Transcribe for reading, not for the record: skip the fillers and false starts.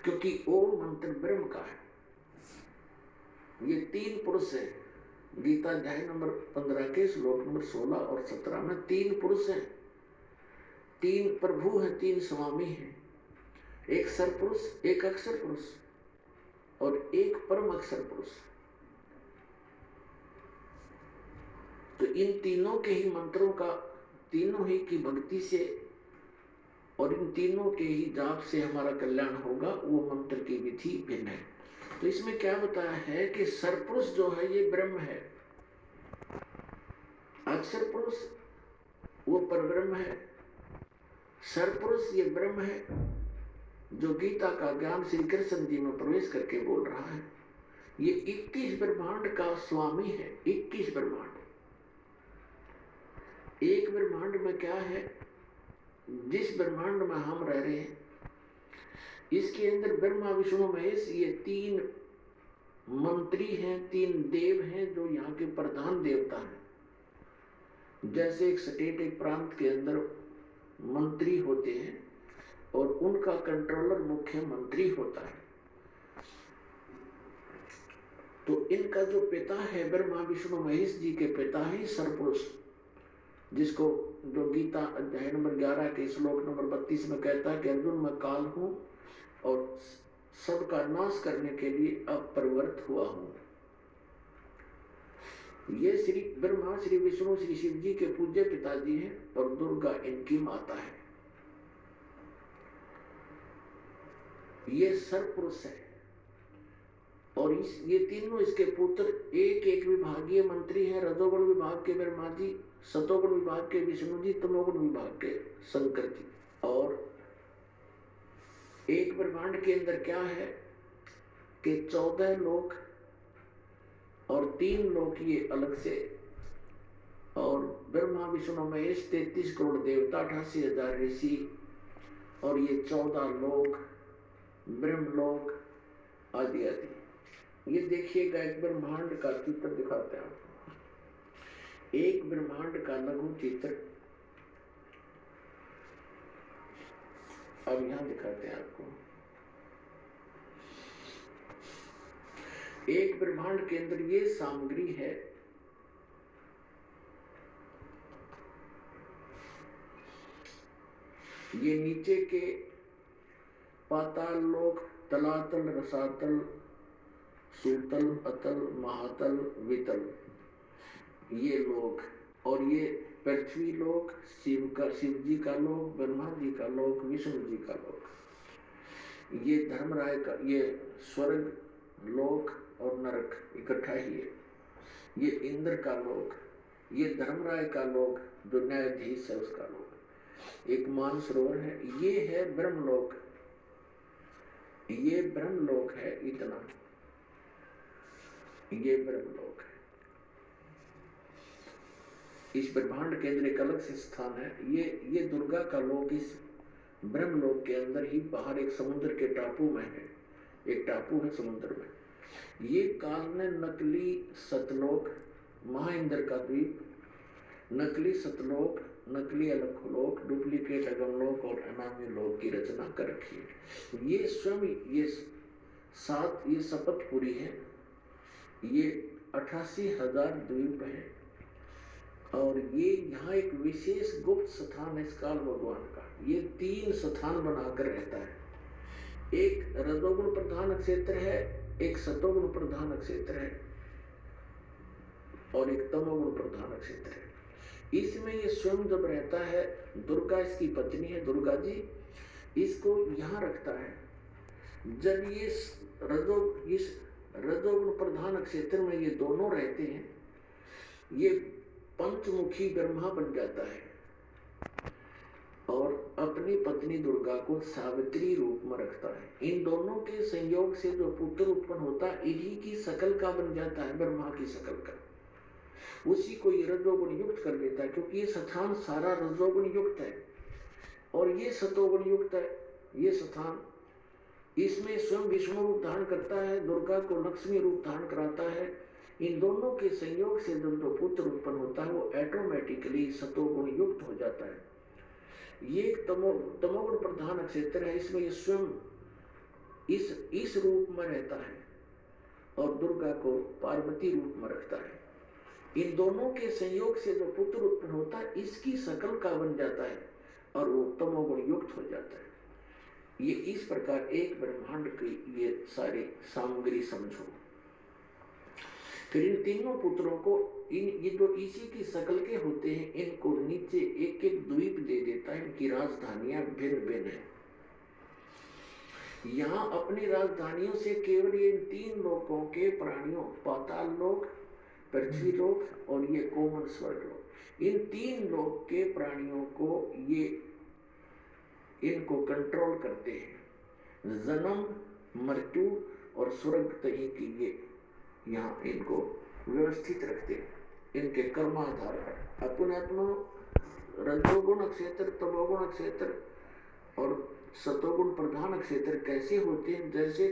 क्योंकि ओम मंत्र ब्रह्म का है। ये 3 पुरुष है। गीता अध्याय नंबर 15 के श्लोक नंबर 16 और 17 में 3 पुरुष हैं, 3 प्रभु हैं, 3 स्वामी हैं। एक सरपुरुष, एक अक्षर पुरुष और एक परम अक्षर पुरुष। तो इन तीनों के ही मंत्रों का, तीनों ही की भक्ति से और इन तीनों के ही जाप से हमारा कल्याण होगा, वो मंत्र की विधि भिन्न है। तो इसमें क्या बताया है कि सरपुरुष जो है ये ब्रह्म है, अक्षर पुरुष वो परब्रह्म है, सरपुरुष ये ब्रह्म है जो गीता का ज्ञान श्री कृष्ण जी में प्रवेश करके बोल रहा है। ये 21 ब्रह्मांड का स्वामी है। 21 ब्रह्मांड, एक ब्रह्मांड में क्या है, जिस ब्रह्मांड में हम रह रहे हैं इसके अंदर ब्रह्मा विष्णु महेश ये 3 मंत्री हैं, 3 देव हैं जो यहाँ के प्रधान देवता हैं। जैसे एक स्टेट, एक प्रांत के अंदर मंत्री होते हैं और उनका कंट्रोलर मुख्यमंत्री होता है। तो इनका जो पिता है ब्रह्मा विष्णु महेश जी के पिता है सरपुरुष, जिसको जो गीता अध्याय नंबर 11 के श्लोक नंबर 32 में कहता है कि अर्जुन मैं काल हूं और सबका नाश करने के लिए अपरिवर्त हुआ हूं। ये श्री ब्रह्मा, श्री विष्णु, श्री शिव जी के पूज्य पिताजी हैं और दुर्गा इनकी माता है। ये सरपुरुष है और ये तीनों इसके पुत्र एक एक विभागीय मंत्री हैं। रजोगुण विभाग के ब्रह्मा जी, सतोगुण विभाग के विष्णु जी, तमोगुण विभाग के शंकर जी। और एक ब्रह्मांड के अंदर क्या है कि 14 लोक और 3 लोक ये अलग से, और ब्रह्मा विष्णु महेश 33 करोड़ देवता, 88,000 ऋषि और ये 14 लोक, ब्रह्मलोक आदि आदि। ये देखिएगा, एक ब्रह्मांड का चित्र दिखाते हैं आपको, एक ब्रह्मांड का लघु चित्र अब यहां दिखाते हैं आपको। एक ब्रह्मांड के अंदर ये सामग्री है। ये नीचे के पाताल लोक, तलातल, रसातल, सूतल, अतल, महातल, वितल, ये लोक, और ये पृथ्वी लोक, शिव जी का लोक, ब्रह्मा जी का लोक, विष्णु जी का लोक, ये धर्मराय का, ये स्वर्ग लोक और नरक इकट्ठा ही है। ये इंद्र का लोक, ये धर्मराय का लोक जो न्यायाधीश है उसका लोक, एक मानसरोवर है। ये है ब्रह्मलोक, ये ब्रह्मलोक है, इतना ये ब्रह्मलोक है। इस ब्रह्मांड के अंदर एक अलग से स्थान है। ये दुर्गा का लोक इस ब्रह्मलोक के अंदर ही बाहर एक समुद्र के टापू में है। एक टापू है समुद्र में। ये काल ने नकली सतलोक, महाइंद्र का द्वीप, नकली सतलोक, नकली अलखलोक, डुप्लीकेट अगमलोक और अनामी लोक की रचना कर रखी है। ये स्वयं ये 7 ये शपथपुरी है। ये 88,000 द्वीप है और ये यहाँ एक विशेष गुप्त स्थान है इस काल भगवान का। ये 3 स्थान बनाकर रहता है। एक रजोगुण प्रधान क्षेत्र है, एक सतोगुण प्रधान क्षेत्र है और एक तमोगुण प्रधान क्षेत्र है। इसमें ये स्वयं जब रहता है, दुर्गा इसकी पत्नी है, दुर्गा जी इसको यहाँ रखता है। जब ये इस रजोगुण प्रधान क्षेत्र में ये दोनों रहते हैं, ये पंचमुखी ब्रह्मा बन जाता है और अपनी पत्नी दुर्गा को सावित्री रूप में रखता है। इन दोनों के संयोग से जो पुत्र उत्पन्न होता है इन्हीं की शकल का बन जाता है, ब्रह्मा की शकल का। उसी को ये रजोगुण युक्त कर देता है, क्योंकि ये स्थान सारा रजोगुण युक्त है और ये सतोगुण युक्त है। ये स्थान इसमें स्वयं विष्णु रूप धारण करता है, दुर्गा को लक्ष्मी रूप धारण कराता है। इन दोनों के संयोग से जब जो पुत्र उत्पन्न होता है वो ऑटोमेटिकली सतोगुण युक्त हो जाता है। ये एक तमोगुण प्रधान क्षेत्र है। इसमें ये स्वयं इस रूप में रहता है और दुर्गा को पार्वती रूप में रखता है। इन दोनों के संयोग से जो पुत्र उत्पन्न होता है इसकी शकल का बन जाता है और वो तमोगुण युक्त हो जाता है। ये इस प्रकार एक ब्रह्मांड की ये सारी सामग्री समझो। फिर इन तीनों पुत्रों को ये जो इसी की शकल के होते हैं इनको नीचे एक एक द्वीप दे देता है। इनकी राजधानियां भिन्न भिन्न है। यहाँ अपनी राजधानियों से केवल ये तीन लोकों के प्राणियों, पाताल लोक, पृथ्वी लोक और ये कोमल स्वर्ग लोक, इन तीन लोक के प्राणियों को ये इनको कंट्रोल करते हैं। जन्म, मृत्यु और स्वर्ग तही की ये यहाँ इनको व्यवस्थित रखते हैं। इनके कर्माधार पर अपने रजोगुण क्षेत्र, तमोगुण क्षेत्र और सतोगुण प्रधान क्षेत्र कैसे होते हैं, जैसे